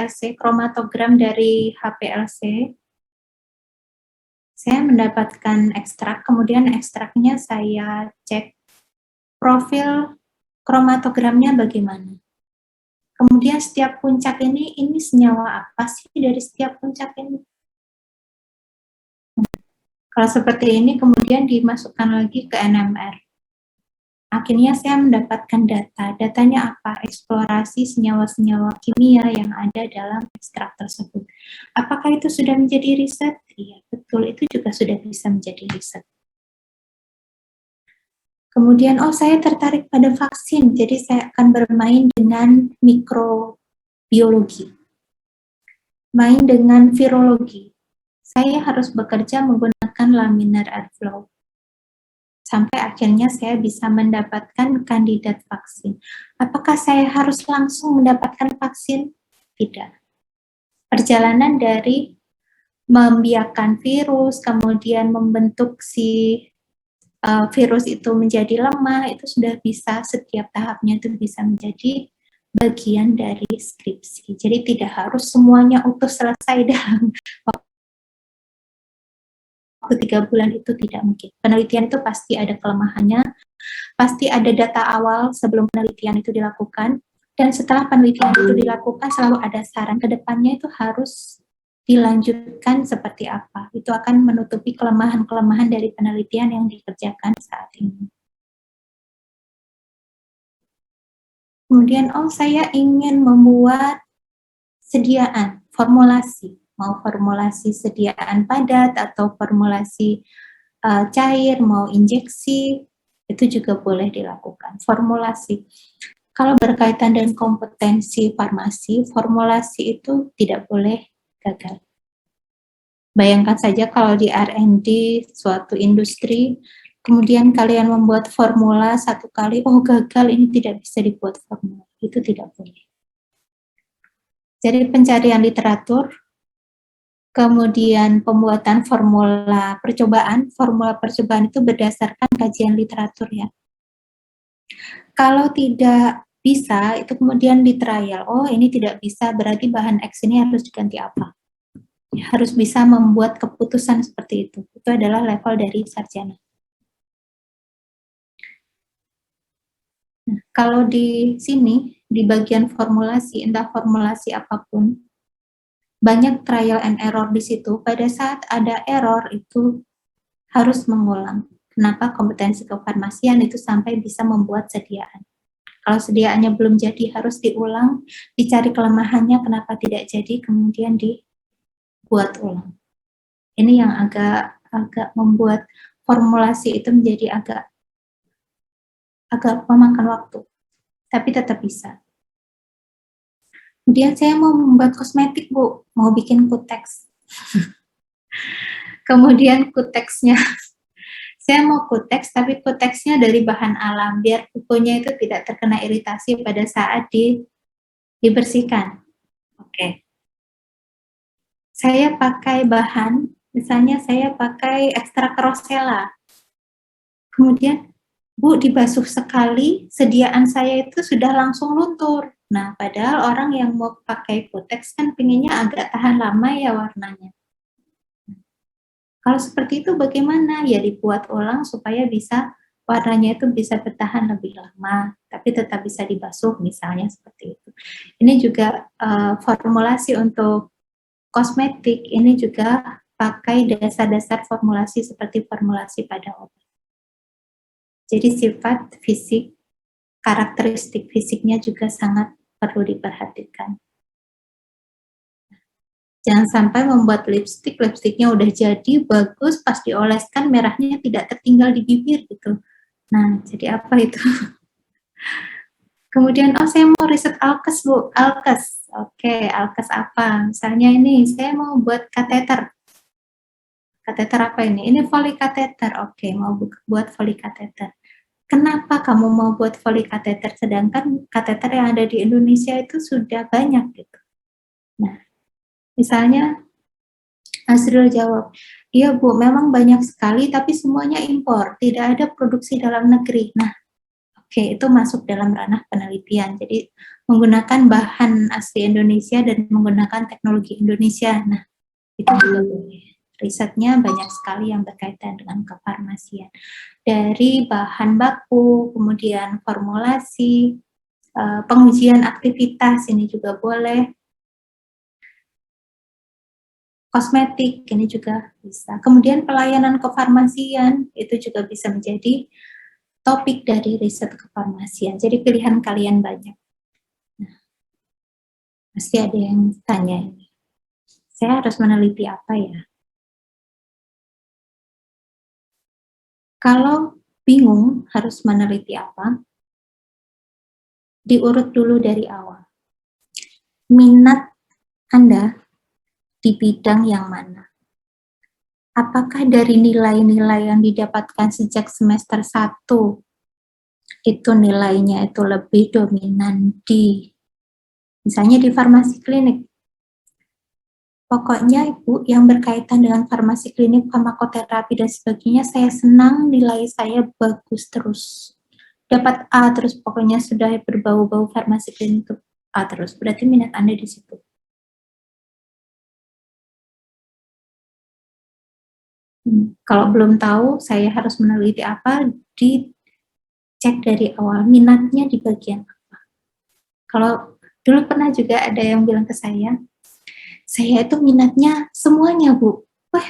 HPLC, kromatogram dari HPLC. Saya mendapatkan ekstrak, kemudian ekstraknya saya cek profil kromatogramnya bagaimana. Kemudian setiap puncak ini senyawa apa sih dari setiap puncak ini? Kalau seperti ini kemudian dimasukkan lagi ke NMR. Akhirnya saya mendapatkan datanya apa? Eksplorasi senyawa-senyawa kimia yang ada dalam ekstrak tersebut. Apakah itu sudah menjadi riset? Iya, betul, itu juga sudah bisa menjadi riset. Kemudian, saya tertarik pada vaksin, jadi saya akan bermain dengan mikrobiologi, main dengan virologi. Saya harus bekerja menggunakan laminar airflow. Sampai akhirnya saya bisa mendapatkan kandidat vaksin. Apakah saya harus langsung mendapatkan vaksin? Tidak. Perjalanan dari membiarkan virus, kemudian membentuk si virus itu menjadi lemah, itu sudah bisa, setiap tahapnya itu bisa menjadi bagian dari skripsi. Jadi tidak harus semuanya utuh selesai dalam waktu 3 bulan, itu tidak mungkin. Penelitian itu pasti ada kelemahannya, pasti ada data awal sebelum penelitian itu dilakukan, dan setelah penelitian itu dilakukan selalu ada saran ke depannya itu harus dilanjutkan seperti apa. Itu akan menutupi kelemahan-kelemahan dari penelitian yang dikerjakan saat ini. Kemudian, saya ingin membuat sediaan, formulasi. Mau formulasi sediaan padat atau formulasi cair, mau injeksi, itu juga boleh dilakukan. Formulasi. Kalau berkaitan dengan kompetensi farmasi, formulasi itu tidak boleh gagal. Bayangkan saja kalau di R&D suatu industri, kemudian kalian membuat formula 1 kali, gagal, ini tidak bisa dibuat formula. Itu tidak boleh. Jadi pencarian literatur, kemudian pembuatan formula percobaan itu berdasarkan kajian literatur ya. Kalau tidak bisa, itu kemudian di trial, ini tidak bisa, berarti bahan X ini harus diganti apa? Harus bisa membuat keputusan seperti itu. Itu adalah level dari sarjana. Nah, kalau di sini, di bagian formulasi, entah formulasi apapun, banyak trial and error di situ. Pada saat ada error itu harus mengulang. Kenapa kompetensi kefarmasian itu sampai bisa membuat sediaan. Kalau sediaannya belum jadi harus diulang, dicari kelemahannya kenapa tidak jadi, kemudian dibuat ulang. Ini yang agak membuat formulasi itu menjadi agak memakan waktu, tapi tetap bisa. Kemudian saya mau membuat kosmetik, Bu, mau bikin kuteks. Kemudian kuteksnya, saya mau kuteks, tapi kuteksnya dari bahan alam, biar kukunya itu tidak terkena iritasi pada saat dibersihkan. Oke. Saya pakai bahan, misalnya saya pakai ekstrak rosella. Kemudian, Bu, dibasuh sekali, sediaan saya itu sudah langsung luntur. Nah, padahal orang yang mau pakai kuteks kan pinginnya agak tahan lama ya warnanya. Kalau seperti itu bagaimana? Ya dibuat ulang supaya bisa warnanya itu bisa bertahan lebih lama, tapi tetap bisa dibasuh misalnya seperti itu. Ini juga formulasi untuk kosmetik, ini juga pakai dasar-dasar formulasi seperti formulasi pada obat. Jadi sifat fisik, karakteristik fisiknya juga sangat perlu diperhatikan. Jangan sampai membuat lipstiknya udah jadi, bagus, pas dioleskan merahnya tidak tertinggal di bibir gitu. Nah, jadi apa itu? Kemudian, saya mau riset alkes, Bu. Alkes. Oke, alkes apa? Misalnya ini, saya mau buat kateter. Kateter apa ini? Ini Foley kateter. Oke, mau buat Foley kateter. Kenapa kamu mau buat Foley kateter? Sedangkan kateter yang ada di Indonesia itu sudah banyak gitu. Nah, misalnya Azrul jawab, iya Bu, memang banyak sekali, tapi semuanya impor, tidak ada produksi dalam negeri. Nah, Oke, itu masuk dalam ranah penelitian. Jadi menggunakan bahan asli Indonesia dan menggunakan teknologi Indonesia. Nah, itu juga boleh. Risetnya banyak sekali yang berkaitan dengan kefarmasian. Dari bahan baku, kemudian formulasi, pengujian aktivitas ini juga boleh. Kosmetik ini juga bisa. Kemudian pelayanan kefarmasian itu juga bisa menjadi topik dari riset kefarmasian. Jadi pilihan kalian banyak. Nah, pasti ada yang tanya ini. Saya harus meneliti apa ya? Kalau bingung harus meneliti apa, diurut dulu dari awal. Minat Anda di bidang yang mana? Apakah dari nilai-nilai yang didapatkan sejak semester 1 itu nilainya itu lebih dominan di, misalnya di farmasi klinik. Pokoknya Ibu yang berkaitan dengan farmasi klinik, farmakoterapi dan sebagainya, saya senang, nilai saya bagus terus. Dapat A terus, pokoknya sudah berbau-bau farmasi klinik A terus. Berarti minat Anda di situ. Kalau belum tahu, saya harus meneliti apa, dicek dari awal, minatnya di bagian apa. Kalau dulu pernah juga ada yang bilang ke saya itu minatnya semuanya, Bu. Wah,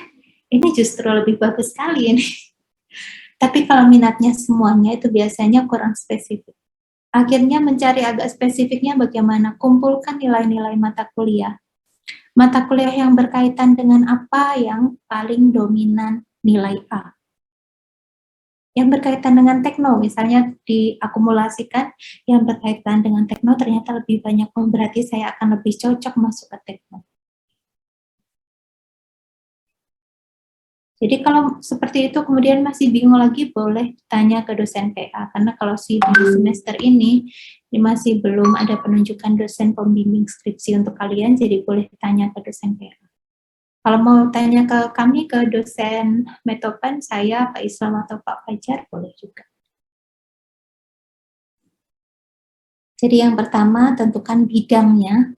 ini justru lebih bagus sekali ini. Tapi kalau minatnya semuanya itu biasanya kurang spesifik. Akhirnya mencari agak spesifiknya bagaimana, kumpulkan nilai-nilai mata kuliah. Mata kuliah yang berkaitan dengan apa yang paling dominan nilai A. Yang berkaitan dengan tekno, misalnya diakumulasikan, yang berkaitan dengan tekno ternyata lebih banyak, berarti saya akan lebih cocok masuk ke tekno. Jadi kalau seperti itu kemudian masih bingung lagi, boleh tanya ke dosen PA, karena kalau di semester ini masih belum ada penunjukan dosen pembimbing skripsi untuk kalian, jadi boleh tanya ke dosen PA. Kalau mau tanya ke kami, ke dosen Metopan, saya, Pak Islam atau Pak Fajar, boleh juga. Jadi yang pertama, tentukan bidangnya,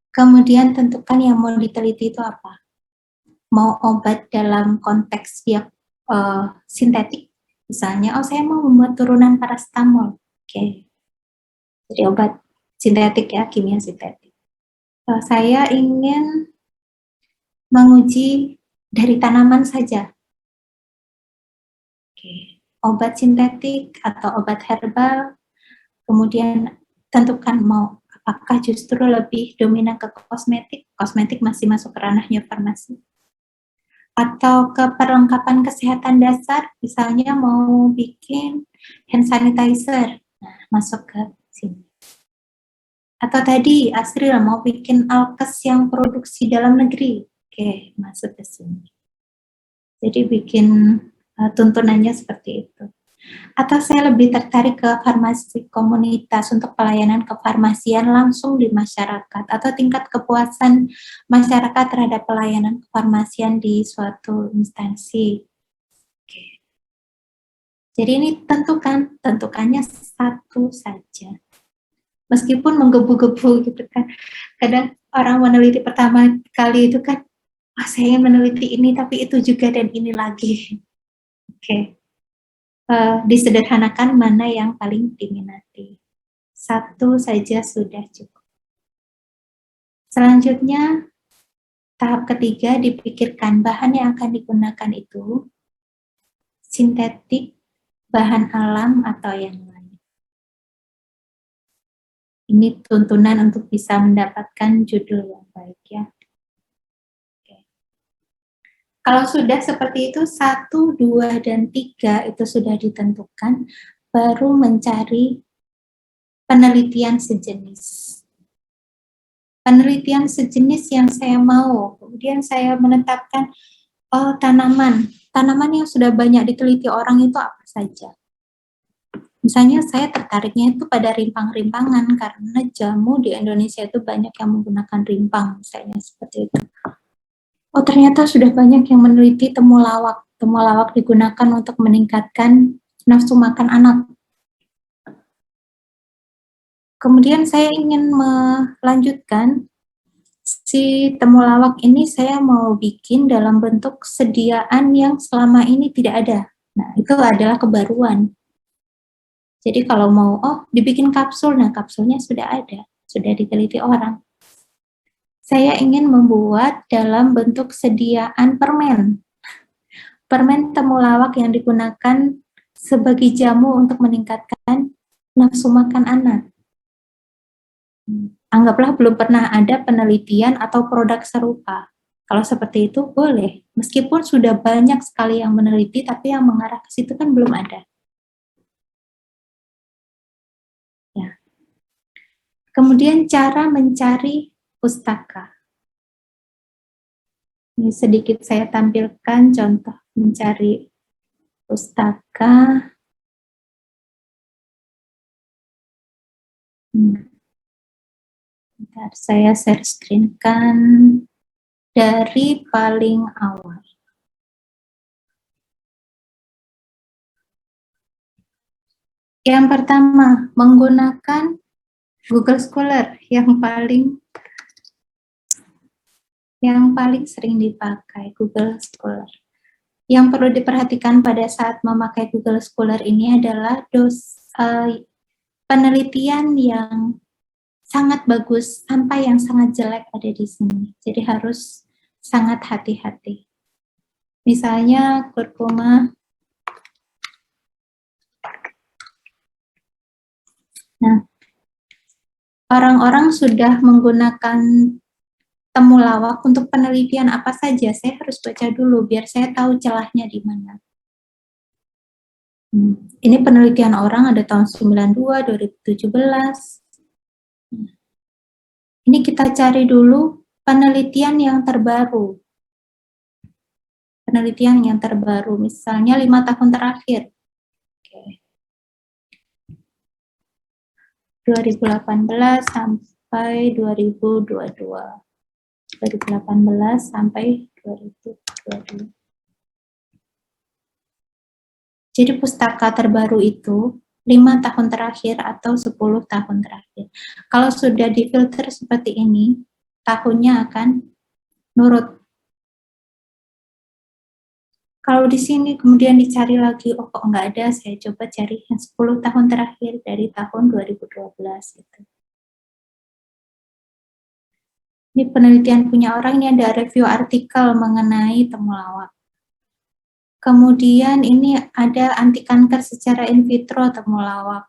kemudian tentukan yang mau diteliti itu apa. Mau obat dalam konteks yang sintetik, misalnya, saya mau membuat turunan paracetamol. Oke. Jadi obat sintetik ya, kimia sintetik. Saya ingin menguji dari tanaman saja. Oke. Obat sintetik atau obat herbal, kemudian tentukan mau apakah justru lebih dominan ke kosmetik, kosmetik masih masuk ke ranahnya farmasi, atau ke perlengkapan kesehatan dasar, misalnya mau bikin hand sanitizer, nah, masuk ke sini. Atau tadi Asril mau bikin alkes yang produksi dalam negeri, oke, masuk ke sini. Jadi bikin tuntunannya seperti itu. Atau saya lebih tertarik ke farmasi komunitas untuk pelayanan kefarmasian langsung di masyarakat, atau tingkat kepuasan masyarakat terhadap pelayanan kefarmasian di suatu instansi. Oke. Jadi ini tentukannya satu saja. Meskipun menggebu-gebu gitu kan, kadang orang meneliti pertama kali itu kan, saya ingin meneliti ini tapi itu juga dan ini lagi. Oke. Disederhanakan mana yang paling diminati. Satu saja sudah cukup. Selanjutnya, tahap ketiga, dipikirkan bahan yang akan digunakan itu sintetik, bahan alam, atau yang lain. Ini tuntunan untuk bisa mendapatkan judul yang baik ya. Kalau sudah seperti itu, 1, 2, dan 3 itu sudah ditentukan, baru mencari penelitian sejenis. Penelitian sejenis yang saya mau, kemudian saya menetapkan, tanaman yang sudah banyak diteliti orang itu apa saja. Misalnya saya tertariknya itu pada rimpang-rimpangan, karena jamu di Indonesia itu banyak yang menggunakan rimpang, misalnya seperti itu. Ternyata sudah banyak yang meneliti temulawak. Temulawak digunakan untuk meningkatkan nafsu makan anak. Kemudian saya ingin melanjutkan si temulawak ini saya mau bikin dalam bentuk sediaan yang selama ini tidak ada. Nah, itu adalah kebaruan. Jadi kalau mau, dibikin kapsul, nah kapsulnya sudah ada, sudah diteliti orang. Saya ingin membuat dalam bentuk sediaan permen. Permen temulawak yang digunakan sebagai jamu untuk meningkatkan nafsu makan anak. Anggaplah belum pernah ada penelitian atau produk serupa. Kalau seperti itu boleh, meskipun sudah banyak sekali yang meneliti, tapi yang mengarah ke situ kan belum ada. Ya. Kemudian cara mencari pustaka. Ini sedikit saya tampilkan contoh mencari pustaka. Bentar, saya share screen-kan dari paling awal. Yang pertama, menggunakan Google Scholar yang paling sering dipakai, Google Scholar. Yang perlu diperhatikan pada saat memakai Google Scholar ini adalah penelitian yang sangat bagus sampai yang sangat jelek ada di sini. Jadi harus sangat hati-hati. Misalnya kurkuma. Nah, orang-orang sudah menggunakan temulawak untuk penelitian apa saja. Saya harus baca dulu biar saya tahu celahnya di mana. Ini penelitian orang ada tahun 92, 2017. Ini kita cari dulu penelitian yang terbaru. Penelitian yang terbaru, misalnya 5 tahun terakhir. Oke. 2018 sampai 2022. 2018 sampai 2022. Jadi pustaka terbaru itu 5 tahun terakhir atau 10 tahun terakhir. Kalau sudah difilter seperti ini, tahunnya akan nurut. Kalau di sini kemudian dicari lagi, kok nggak ada, saya coba cari yang 10 tahun terakhir dari tahun 2012. Gitu. Ini penelitian punya orang, ini ada review artikel mengenai temulawak. Kemudian ini ada anti kanker secara in vitro temulawak.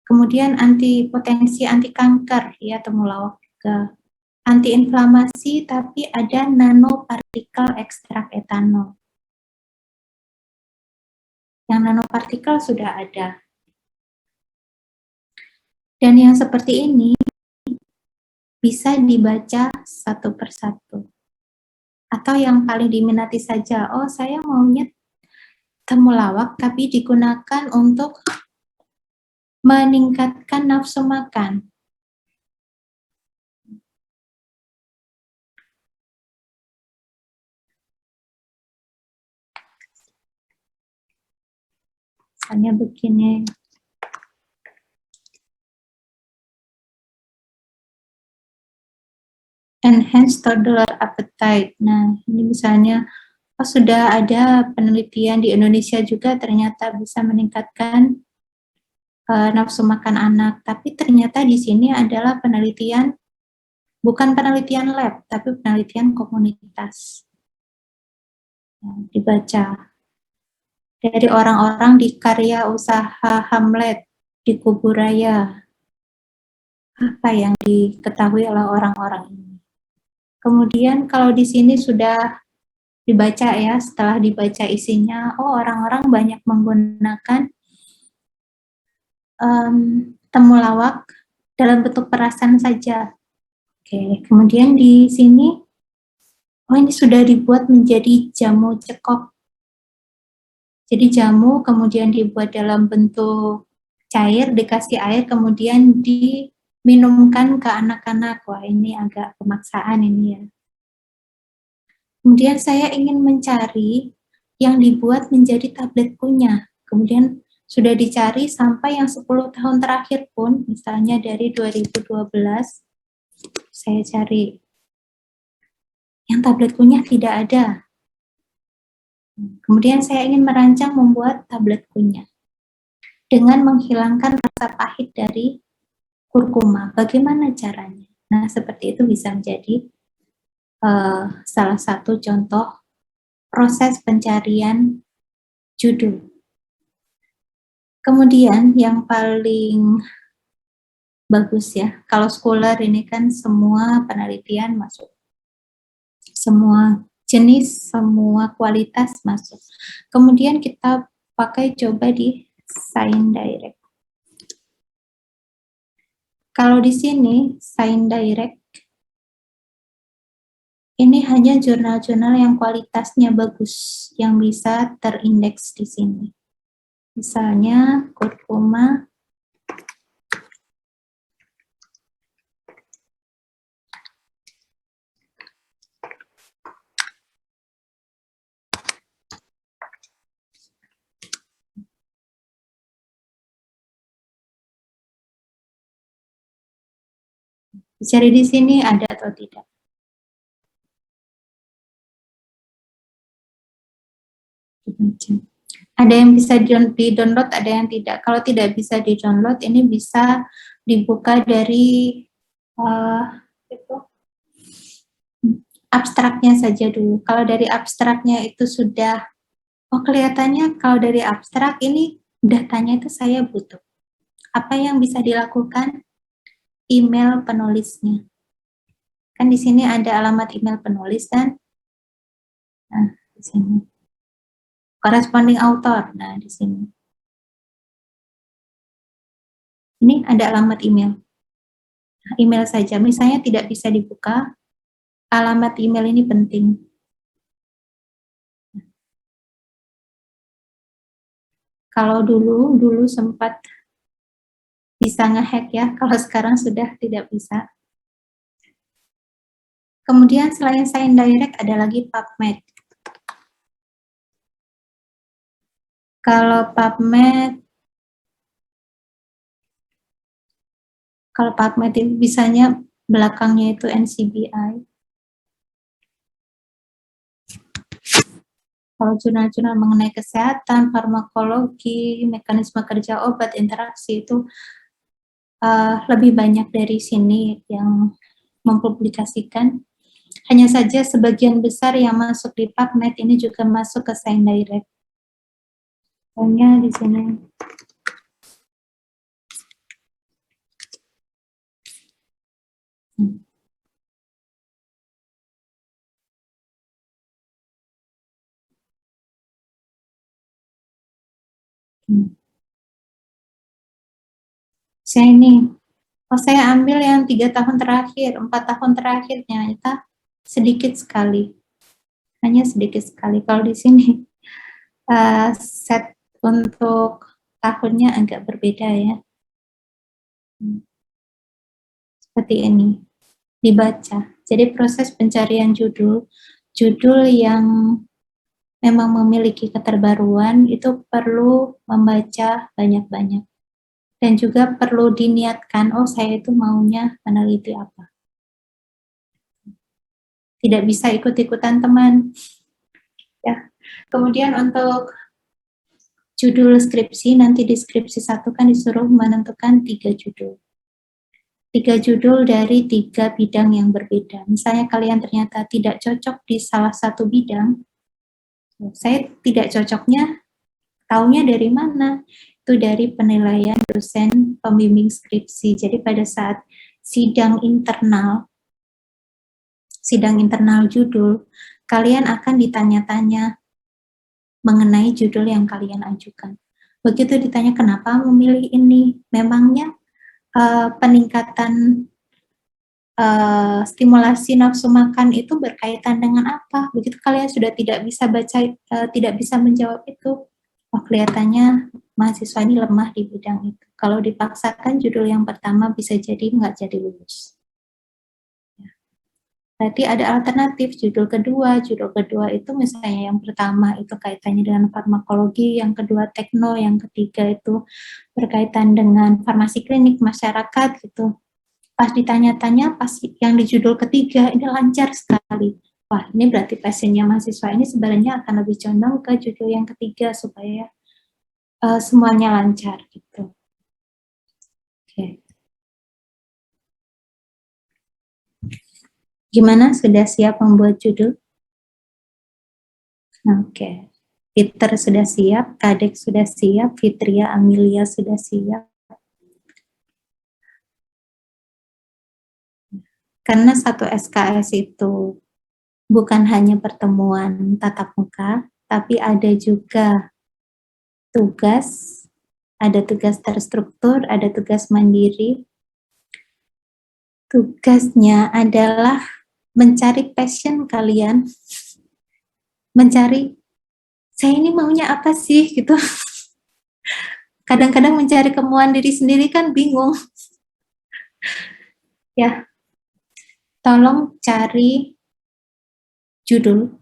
Kemudian potensi anti kanker ya temulawak juga. Anti-inflamasi tapi ada nanopartikel ekstrak etanol. Yang nanopartikel sudah ada. Dan yang seperti ini bisa dibaca satu persatu. Atau yang paling diminati saja, saya maunya temulawak tapi digunakan untuk meningkatkan nafsu makan. Misalnya begini. Enhance toddler appetite. Nah, ini misalnya sudah ada penelitian di Indonesia juga ternyata bisa meningkatkan nafsu makan anak. Tapi ternyata di sini adalah penelitian, bukan penelitian lab, tapi penelitian komunitas. Nah, dibaca dari orang-orang di karya usaha Hamlet di Kuburaya. Apa yang diketahui oleh orang-orang ini. Kemudian kalau di sini sudah dibaca ya, setelah dibaca isinya, orang-orang banyak menggunakan temulawak dalam bentuk perasan saja. Oke, kemudian di sini, ini sudah dibuat menjadi jamu cekok. Jadi jamu kemudian dibuat dalam bentuk cair, dikasih air, kemudian diminumkan ke anak-anak. Wah, ini agak pemaksaan ini ya. Kemudian saya ingin mencari yang dibuat menjadi tablet kunyah. Kemudian Sudah dicari sampai yang 10 tahun terakhir pun, misalnya dari 2012, saya cari yang tablet kunyah tidak ada. Kemudian saya ingin merancang membuat tablet kunyah dengan menghilangkan rasa pahit dari kurkuma. Bagaimana caranya? Nah, seperti itu bisa menjadi salah satu contoh proses pencarian judul. Kemudian yang paling bagus ya, kalau Scholar ini kan semua penelitian masuk. Semua jenis, semua kualitas masuk. Kemudian kita pakai coba di ScienDirect. Kalau di sini, ScienDirect, ini hanya jurnal-jurnal yang kualitasnya bagus, yang bisa terindeks di sini. Misalnya, kurkuma, cari di sini ada atau tidak. Ada yang bisa di-download, ada yang tidak. Kalau tidak bisa di-download, ini bisa dibuka dari abstraknya saja dulu. Kalau dari abstraknya itu sudah, kelihatannya kalau dari abstrak ini datanya itu saya butuh. Apa yang bisa dilakukan? Email penulisnya. Kan di sini ada alamat email penulis dan di sini corresponding author. Nah, di sini. Ini ada alamat email. Email saja. Misalnya tidak bisa dibuka, alamat email ini penting. Kalau dulu sempat bisa ngehack ya, kalau sekarang sudah tidak bisa. Kemudian selain ScienDirect ada lagi PubMed. Kalau PubMed itu bisanya belakangnya itu NCBI. Kalau jurnal-jurnal mengenai kesehatan, farmakologi, mekanisme kerja obat, interaksi itu lebih banyak dari sini yang mempublikasikan. Hanya saja sebagian besar yang masuk di PubMed ini juga masuk ke ScienDirect. Contohnya di sini. Saya ini, saya ambil yang 3 tahun terakhir, 4 tahun terakhirnya, itu sedikit sekali. Hanya sedikit sekali. Kalau di sini, set untuk tahunnya agak berbeda ya. Seperti ini, dibaca. Jadi proses pencarian judul yang memang memiliki keterbaruan itu perlu membaca banyak-banyak. Dan juga perlu diniatkan, saya itu maunya meneliti apa. Tidak bisa ikut-ikutan teman. Ya. Kemudian untuk judul skripsi, nanti di skripsi 1 kan disuruh menentukan 3 judul. 3 judul dari 3 bidang yang berbeda. Misalnya kalian ternyata tidak cocok di salah satu bidang, saya tidak cocoknya, taunya dari mana? Itu dari penilaian dosen pembimbing skripsi. Jadi pada saat sidang internal judul, kalian akan ditanya-tanya mengenai judul yang kalian ajukan. Begitu ditanya kenapa memilih ini, memangnya peningkatan stimulasi nafsu makan itu berkaitan dengan apa? Begitu kalian sudah tidak bisa baca, tidak bisa menjawab itu, kelihatannya mahasiswa ini lemah di bidang itu. Kalau dipaksakan judul yang pertama bisa jadi nggak jadi lulus. Berarti ada alternatif judul kedua. Judul kedua itu misalnya yang pertama itu kaitannya dengan farmakologi, yang kedua tekno, yang ketiga itu berkaitan dengan farmasi klinik masyarakat gitu. Pas ditanya-tanya, pas yang di judul ketiga ini lancar sekali. Wah, ini berarti passionnya mahasiswa ini sebenarnya akan lebih condong ke judul yang ketiga supaya semuanya lancar gitu. Oke. Gimana, sudah siap membuat judul? Oke. Peter sudah siap, Kadek sudah siap, Fitria Amelia sudah siap. Karena satu SKS itu bukan hanya pertemuan tatap muka, tapi ada juga tugas, ada tugas terstruktur, ada tugas mandiri. Tugasnya adalah mencari passion kalian, mencari saya ini maunya apa sih gitu. Kadang-kadang mencari kemauan diri sendiri kan bingung. Ya, tolong cari judul.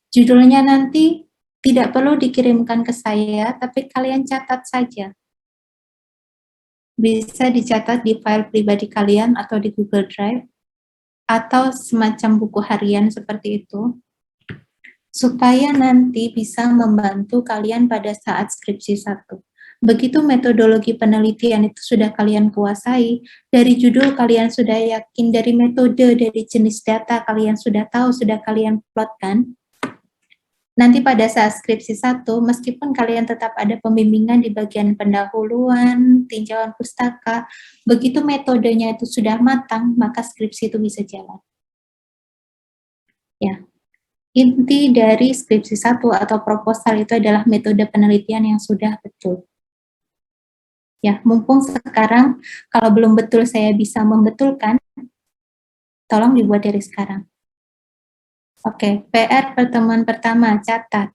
Judulnya nanti tidak perlu dikirimkan ke saya, tapi kalian catat saja. Bisa dicatat di file pribadi kalian atau di Google Drive, atau semacam buku harian seperti itu, supaya nanti bisa membantu kalian pada saat skripsi 1. Begitu metodologi penelitian itu sudah kalian kuasai, dari judul kalian sudah yakin, dari metode, dari jenis data kalian sudah tahu, sudah kalian plotkan, nanti pada saat skripsi 1, meskipun kalian tetap ada pembimbingan di bagian pendahuluan, tinjauan pustaka, begitu metodenya itu sudah matang, maka skripsi itu bisa jalan. Ya, inti dari skripsi 1 atau proposal itu adalah metode penelitian yang sudah betul. Ya, mumpung sekarang kalau belum betul saya bisa membetulkan, tolong dibuat dari sekarang. Oke, PR pertemuan pertama, catat.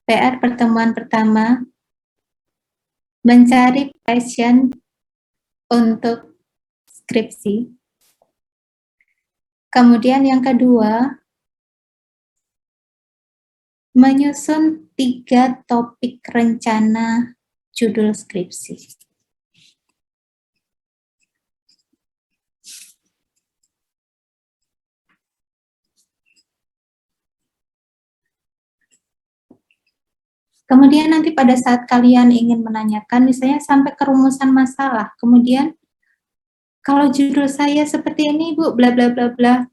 PR pertemuan pertama, mencari passion untuk skripsi. Kemudian yang kedua, menyusun 3 topik rencana judul skripsi. Kemudian nanti pada saat kalian ingin menanyakan, misalnya sampai ke rumusan masalah, kemudian kalau judul saya seperti ini, Bu, bla bla bla bla,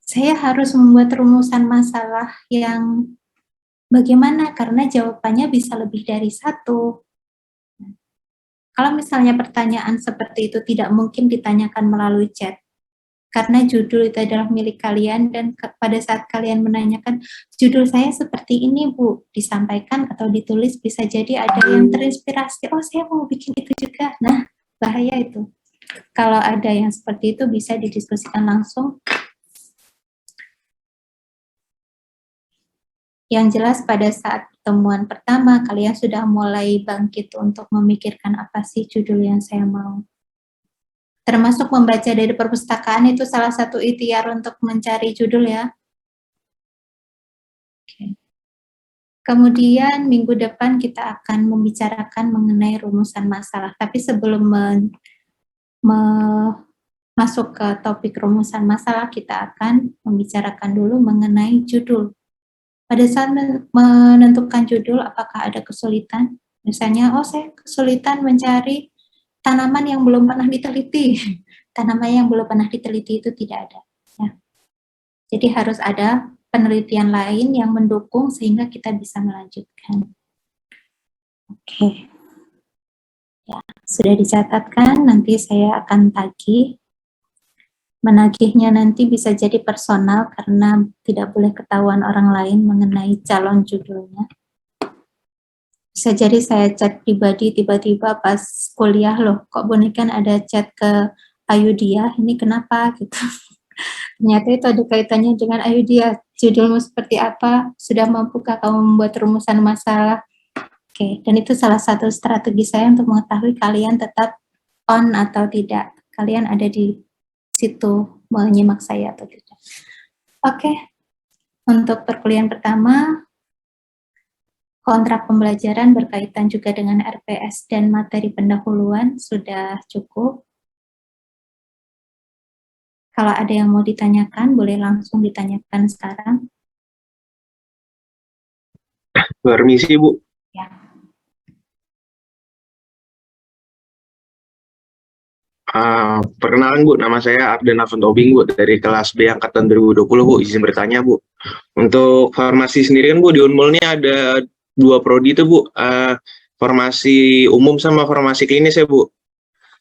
saya harus membuat rumusan masalah yang bagaimana, karena jawabannya bisa lebih dari 1. Kalau misalnya pertanyaan seperti itu tidak mungkin ditanyakan melalui chat, karena judul itu adalah milik kalian, dan pada saat kalian menanyakan, judul saya seperti ini Bu, disampaikan atau ditulis, bisa jadi ada yang terinspirasi, oh saya mau bikin itu juga. Nah, bahaya itu. Kalau ada yang seperti itu bisa didiskusikan langsung. Yang jelas pada saat pertemuan pertama, kalian sudah mulai bangkit untuk memikirkan apa sih judul yang saya mau. Termasuk membaca dari perpustakaan itu salah satu ikhtiar untuk mencari judul ya. Oke. Kemudian minggu depan kita akan membicarakan mengenai rumusan masalah. Tapi sebelum masuk ke topik rumusan masalah, kita akan membicarakan dulu mengenai judul. Pada saat menentukan judul, apakah ada kesulitan? Misalnya, oh saya kesulitan mencari tanaman yang belum pernah diteliti. Tanaman yang belum pernah diteliti itu tidak ada. Ya. Jadi harus ada penelitian lain yang mendukung sehingga kita bisa melanjutkan. Oke. Ya, sudah dicatatkan, nanti saya akan tagih. Menagihnya nanti bisa jadi personal karena tidak boleh ketahuan orang lain mengenai calon judulnya. Bisa jadi saya chat pribadi tiba-tiba pas kuliah, loh kok Bunikan ada chat ke Ayudia, ini kenapa gitu. Ternyata itu ada kaitannya dengan Ayudia, judulmu seperti apa, sudah mampukah kamu membuat rumusan masalah. Oke, dan itu salah satu strategi saya untuk mengetahui kalian tetap on atau tidak, kalian ada di situ menyimak saya atau tidak. Oke, untuk perkuliahan pertama, kontrak pembelajaran berkaitan juga dengan RPS dan materi pendahuluan sudah cukup. Kalau ada yang mau ditanyakan, boleh langsung ditanyakan sekarang. Permisi, Bu. Ya. Perkenalan, Bu. Nama saya Arden Afantobing, Bu. Dari kelas B Angkatan 2020, Bu. Izin bertanya, Bu. Untuk farmasi sendiri kan, Bu, di Unmul ini ada 2 prodi itu, Bu. Farmasi umum sama farmasi klinis ya, Bu.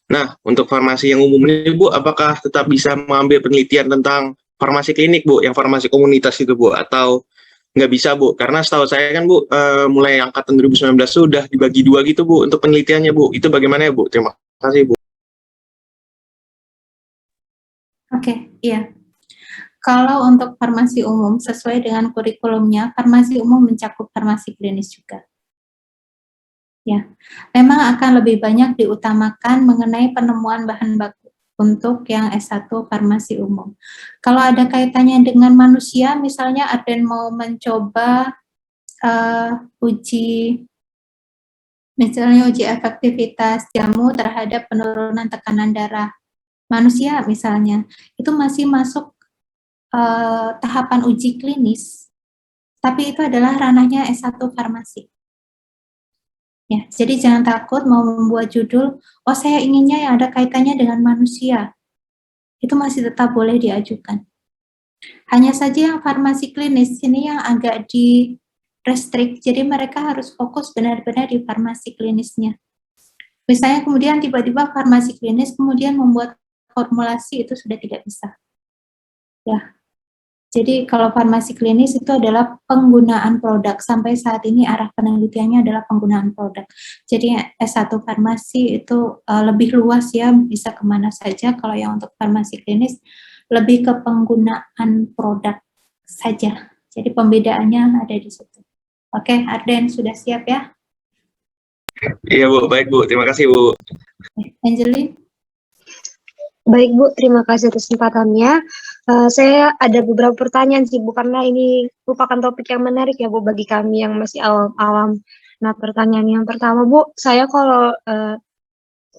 Nah, untuk farmasi yang umum ini, Bu, apakah tetap bisa mengambil penelitian tentang farmasi klinik, Bu, yang farmasi komunitas itu, Bu, atau nggak bisa, Bu? Karena setahu saya kan, Bu, mulai angkatan 2019 sudah dibagi 2 gitu, Bu, untuk penelitiannya, Bu. Itu bagaimana ya, Bu? Terima kasih, Bu. Oke, iya. Kalau untuk farmasi umum, sesuai dengan kurikulumnya, farmasi umum mencakup farmasi klinis juga. Ya, memang akan lebih banyak diutamakan mengenai penemuan bahan baku untuk yang S1 farmasi umum. Kalau ada kaitannya dengan manusia, misalnya ada yang mau mencoba misalnya uji efektivitas jamu terhadap penurunan tekanan darah manusia misalnya, itu masih masuk tahapan uji klinis, tapi itu adalah ranahnya S1 farmasi. Ya, jadi jangan takut mau membuat judul, oh saya inginnya yang ada kaitannya dengan manusia. Itu masih tetap boleh diajukan. Hanya saja yang farmasi klinis ini yang agak di restrict, jadi mereka harus fokus benar-benar di farmasi klinisnya. Misalnya kemudian tiba-tiba farmasi klinis kemudian membuat formulasi, itu sudah tidak bisa. Ya, jadi kalau farmasi klinis itu adalah penggunaan produk. Sampai saat ini arah penelitiannya adalah penggunaan produk. Jadi S1 farmasi itu lebih luas ya, bisa kemana saja. Kalau yang untuk farmasi klinis lebih ke penggunaan produk saja. Jadi pembedaannya ada di situ. Oke, Arden sudah siap ya? Iya, Bu. Baik, Bu. Terima kasih, Bu. Angeline? Baik, Bu. Terima kasih atas kesempatannya. Saya ada beberapa pertanyaan sih, Bu, karena ini merupakan topik yang menarik ya, Bu, bagi kami yang masih awam-awam. Nah, pertanyaan yang pertama, Bu, saya kalau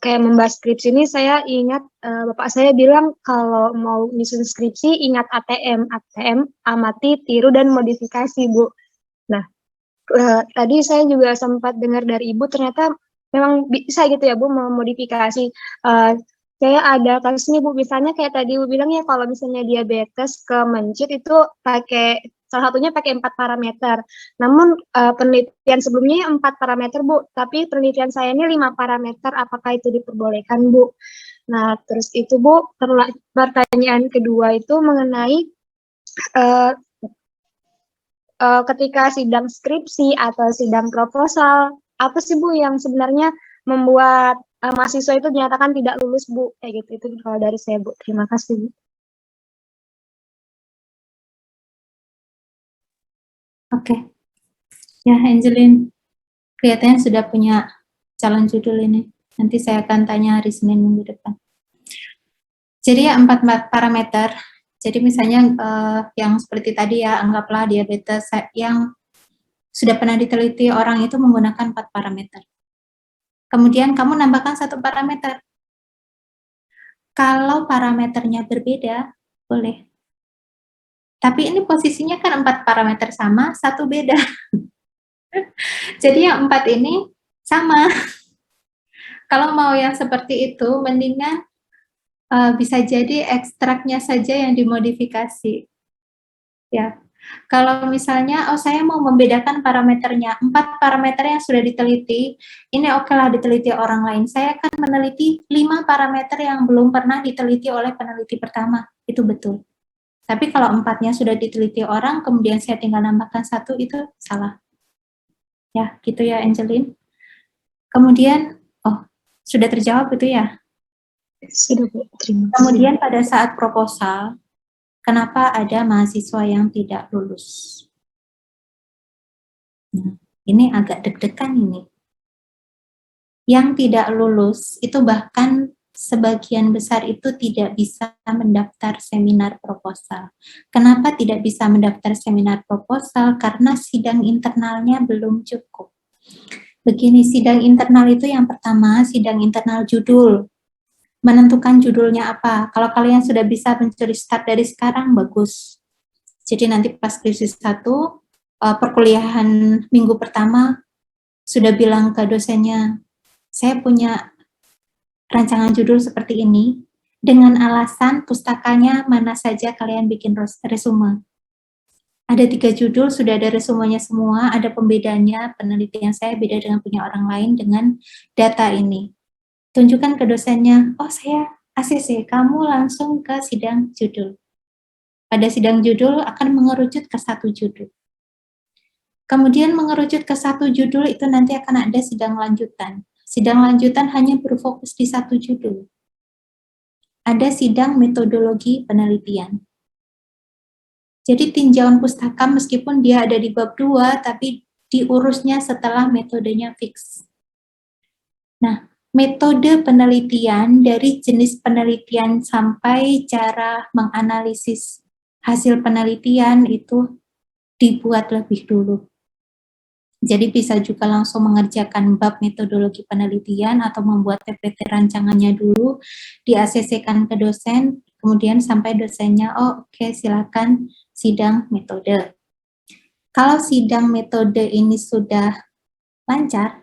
kayak membahas skripsi ini, saya ingat Bapak saya bilang kalau mau nyusun skripsi, ingat ATM. ATM, amati, tiru, dan modifikasi, Bu. Nah, tadi saya juga sempat dengar dari Ibu, ternyata memang bisa gitu ya, Bu, memodifikasi. Saya ada kasus nih, Bu, misalnya kayak tadi Bu bilang ya, kalau misalnya diabetes ke mencit itu pakai, salah satunya pakai 4 parameter. Namun penelitian sebelumnya 4 parameter, Bu, tapi penelitian saya ini 5 parameter, apakah itu diperbolehkan, Bu? Nah, terus itu, Bu, pertanyaan kedua itu mengenai ketika sidang skripsi atau sidang proposal, apa sih, Bu, yang sebenarnya membuat mahasiswa itu dinyatakan tidak lulus, Bu? Kayak gitu, itu kalau dari saya, Bu. Terima kasih, Bu. Oke. Ya, Angeline, kelihatannya sudah punya calon judul ini. Nanti saya akan tanya hari Senin minggu depan. Jadi ya 4 parameter. Jadi misalnya yang seperti tadi ya, anggaplah diabetes yang sudah pernah diteliti orang itu menggunakan 4 parameter. Kemudian kamu nambahkan 1 parameter. Kalau parameternya berbeda, boleh. Tapi ini posisinya kan 4 parameter sama, 1 beda. Jadi yang 4 ini sama. Kalau mau yang seperti itu, mendingan bisa jadi ekstraknya saja yang dimodifikasi. Ya, kalau misalnya, oh saya mau membedakan parameternya, 4 parameter yang sudah diteliti, ini oke lah diteliti orang lain. Saya akan meneliti 5 parameter yang belum pernah diteliti oleh peneliti pertama, itu betul. Tapi kalau 4-nya sudah diteliti orang, kemudian saya tinggal nambahkan 1, itu salah. Ya, gitu ya Angeline. Kemudian, oh sudah terjawab itu ya? Sudah, Bu. Terima kasih. Kemudian pada saat proposal, kenapa ada mahasiswa yang tidak lulus? Nah, ini agak deg-degan ini. Yang tidak lulus itu bahkan sebagian besar itu tidak bisa mendaftar seminar proposal. Kenapa tidak bisa mendaftar seminar proposal? Karena sidang internalnya belum cukup. Begini, sidang internal itu yang pertama, sidang internal judul. Menentukan judulnya apa. Kalau kalian sudah bisa mencuri start dari sekarang, bagus. Jadi nanti pas krisis 1, perkuliahan minggu pertama, sudah bilang ke dosennya, saya punya rancangan judul seperti ini, dengan alasan pustakanya mana saja kalian bikin resume. Ada 3 judul, sudah ada resumenya semua, ada pembedanya, penelitian saya beda dengan punya orang lain dengan data ini. Tunjukkan ke dosennya, oh saya ACC, kamu langsung ke sidang judul. Pada sidang judul akan mengerucut ke 1 judul. Kemudian mengerucut ke 1 judul itu nanti akan ada sidang lanjutan. Sidang lanjutan hanya berfokus di 1 judul. Ada sidang metodologi penelitian. Jadi tinjauan pustaka meskipun dia ada di bab 2, tapi diurusnya setelah metodenya fix. Nah, metode penelitian dari jenis penelitian sampai cara menganalisis hasil penelitian itu dibuat lebih dulu. Jadi bisa juga langsung mengerjakan bab metodologi penelitian atau membuat PPT rancangannya dulu, di-ACC-kan ke dosen, kemudian sampai dosennya, oh oke, silakan sidang metode. Kalau sidang metode ini sudah lancar,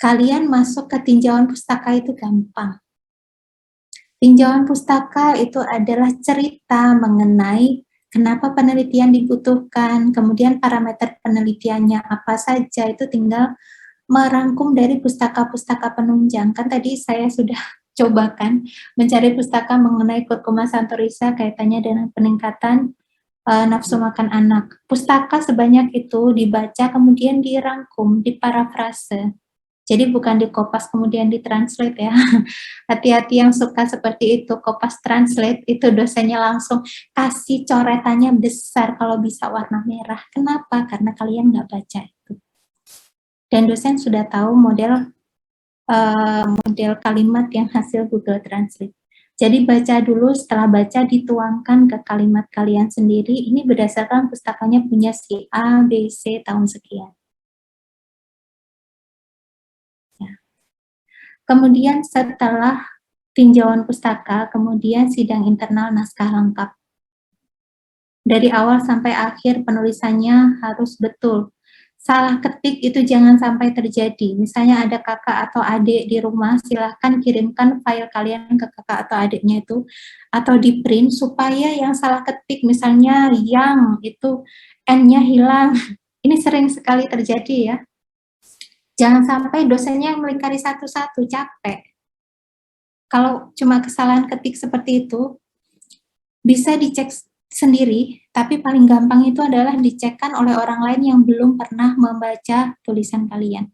kalian masuk ke tinjauan pustaka itu gampang. Tinjauan pustaka itu adalah cerita mengenai kenapa penelitian dibutuhkan, kemudian parameter penelitiannya apa saja, itu tinggal merangkum dari pustaka-pustaka penunjang. Kan tadi saya sudah cobakan mencari pustaka mengenai kurkuma santorisa kaitannya dengan peningkatan nafsu makan anak. Pustaka sebanyak itu dibaca kemudian dirangkum, diparafrase. Jadi bukan dikopas kemudian ditranslate ya. Hati-hati yang suka seperti itu, kopas translate, itu dosennya langsung kasih coretannya besar kalau bisa warna merah. Kenapa? Karena kalian nggak baca itu. Dan dosen sudah tahu model kalimat yang hasil Google Translate. Jadi baca dulu, setelah baca dituangkan ke kalimat kalian sendiri, ini berdasarkan pustakanya punya si A, B, C tahun sekian. Ya. Kemudian setelah tinjauan pustaka, kemudian sidang internal naskah lengkap. Dari awal sampai akhir penulisannya harus betul. Salah ketik itu jangan sampai terjadi. Misalnya ada kakak atau adik di rumah, silahkan kirimkan file kalian ke kakak atau adiknya itu, atau di print supaya yang salah ketik, misalnya yang itu N-nya hilang. Ini sering sekali terjadi ya. Jangan sampai dosennya yang melingkari satu-satu, capek. Kalau cuma kesalahan ketik seperti itu, bisa dicek sendiri, tapi paling gampang itu adalah dicekkan oleh orang lain yang belum pernah membaca tulisan kalian.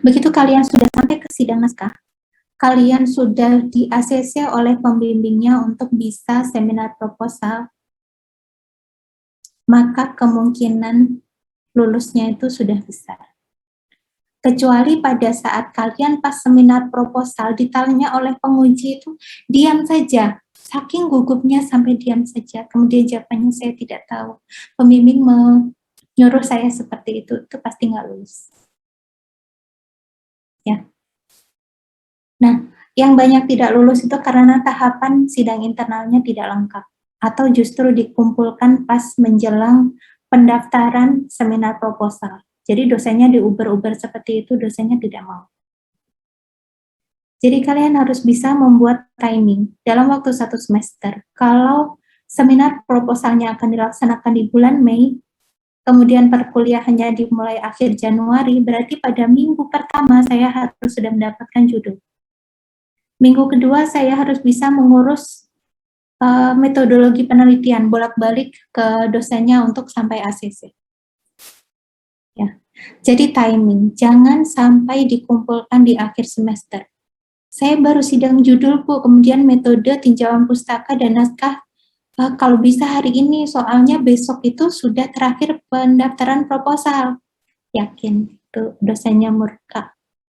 Begitu kalian sudah sampai ke sidang naskah, kalian sudah di-ACC oleh pembimbingnya untuk bisa seminar proposal, maka kemungkinan lulusnya itu sudah besar. Kecuali pada saat kalian pas seminar proposal ditanya oleh penguji itu, diam saja. Saking gugupnya sampai diam saja, kemudian jawabannya saya tidak tahu. Pembimbing menyuruh saya seperti itu pasti nggak lulus. Ya. Nah, yang banyak tidak lulus itu karena tahapan sidang internalnya tidak lengkap, atau justru dikumpulkan pas menjelang pendaftaran seminar proposal. Jadi dosennya diuber-uber seperti itu, dosennya tidak mau. Jadi kalian harus bisa membuat timing dalam waktu 1 semester. Kalau seminar proposalnya akan dilaksanakan di bulan Mei, kemudian perkuliahannya dimulai akhir Januari, berarti pada minggu pertama saya harus sudah mendapatkan judul. Minggu kedua saya harus bisa mengurus metodologi penelitian, bolak-balik ke dosennya untuk sampai ACC. Ya. Jadi timing, jangan sampai dikumpulkan di akhir semester. Saya baru sidang judul, Bu, kemudian metode tinjauan pustaka dan naskah kalau bisa hari ini, soalnya besok itu sudah terakhir pendaftaran proposal. Yakin itu dosennya murka.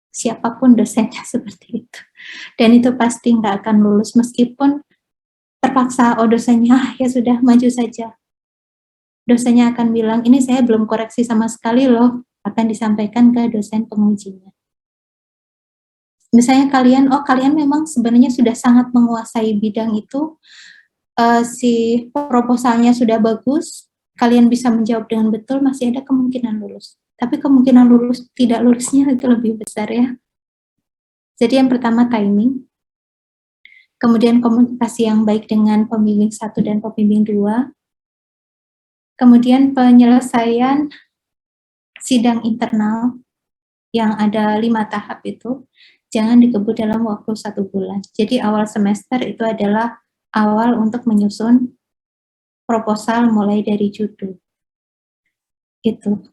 siapapun dosennya seperti itu. Dan itu pasti nggak akan lulus meskipun terpaksa, oh dosennya ya sudah maju saja. Dosennya akan bilang, ini saya belum koreksi sama sekali loh, akan disampaikan ke dosen pengujinya. Misalnya kalian memang sebenarnya sudah sangat menguasai bidang itu, si proposalnya sudah bagus, kalian bisa menjawab dengan betul, masih ada kemungkinan lulus. Tapi kemungkinan tidak lulusnya itu lebih besar ya. Jadi yang pertama timing, kemudian komunikasi yang baik dengan pembimbing 1 dan pembimbing 2, kemudian penyelesaian sidang internal yang ada 5 tahap itu, jangan dikebut dalam waktu 1 bulan. Jadi awal semester itu adalah awal untuk menyusun proposal mulai dari judul. Itu.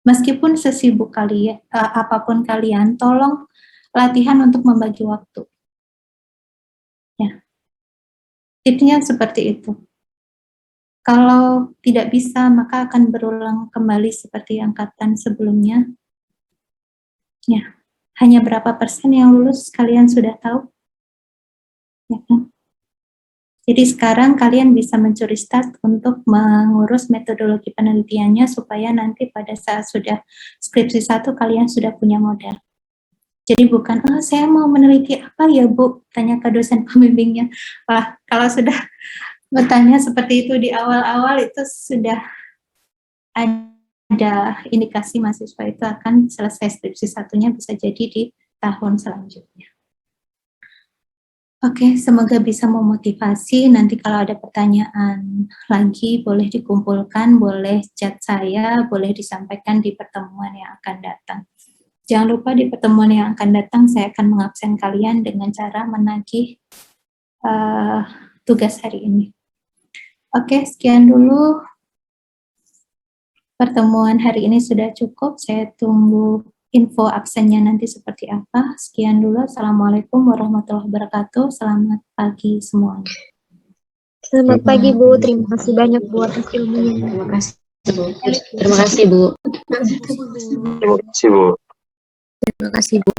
Meskipun sesibuk kalian, apapun kalian, tolong latihan untuk membagi waktu. Ya. Tipsnya seperti itu. Kalau tidak bisa, maka akan berulang kembali seperti angkatan sebelumnya. Ya, hanya berapa persen yang lulus kalian sudah tahu? Ya kan? Jadi sekarang kalian bisa mencuri start untuk mengurus metodologi penelitiannya supaya nanti pada saat sudah skripsi 1 kalian sudah punya modal. Jadi bukan, saya mau meneliti apa ya Bu? Tanya ke dosen pembimbingnya. Wah, kalau sudah bertanya seperti itu di awal-awal itu sudah ada indikasi mahasiswa itu akan selesai skripsi 1-nya bisa jadi di tahun selanjutnya. Oke, semoga bisa memotivasi. Nanti kalau ada pertanyaan lagi boleh dikumpulkan, boleh chat saya, boleh disampaikan di pertemuan yang akan datang. Jangan lupa di pertemuan yang akan datang saya akan mengabsen kalian dengan cara menagih tugas hari ini. Oke, sekian dulu. Pertemuan hari ini sudah cukup. Saya tunggu info absennya nanti seperti apa. Sekian dulu. Assalamualaikum warahmatullahi wabarakatuh. Selamat pagi semuanya. Selamat pagi Bu, terima kasih banyak Bu atas ilmunya. Terima kasih Bu. Terima kasih Bu. Terima kasih Bu. Terima kasih Bu.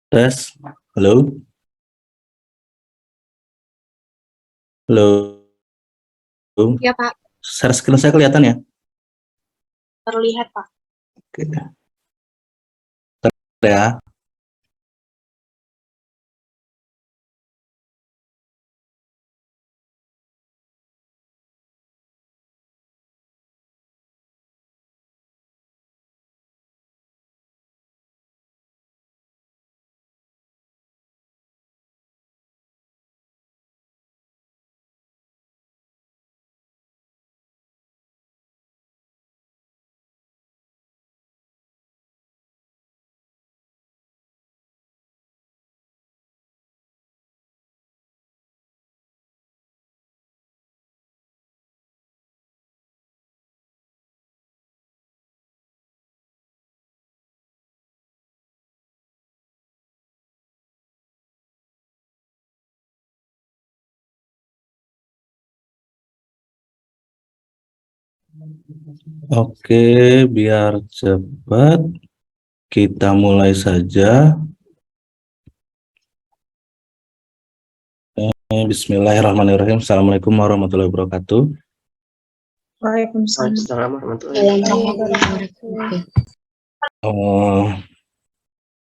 Tes. Halo. Halo. Ya, Pak. Share screen saya kelihatan ya? Terlihat, Pak. Oke. Ya. Oke, biar cepat kita mulai saja. Bismillahirrahmanirrahim. Assalamualaikum warahmatullahi wabarakatuh. Waalaikumsalam. Assalamualaikum warahmatullahi wabarakatuh. Waalaikumsalam warahmatullahi wabarakatuh.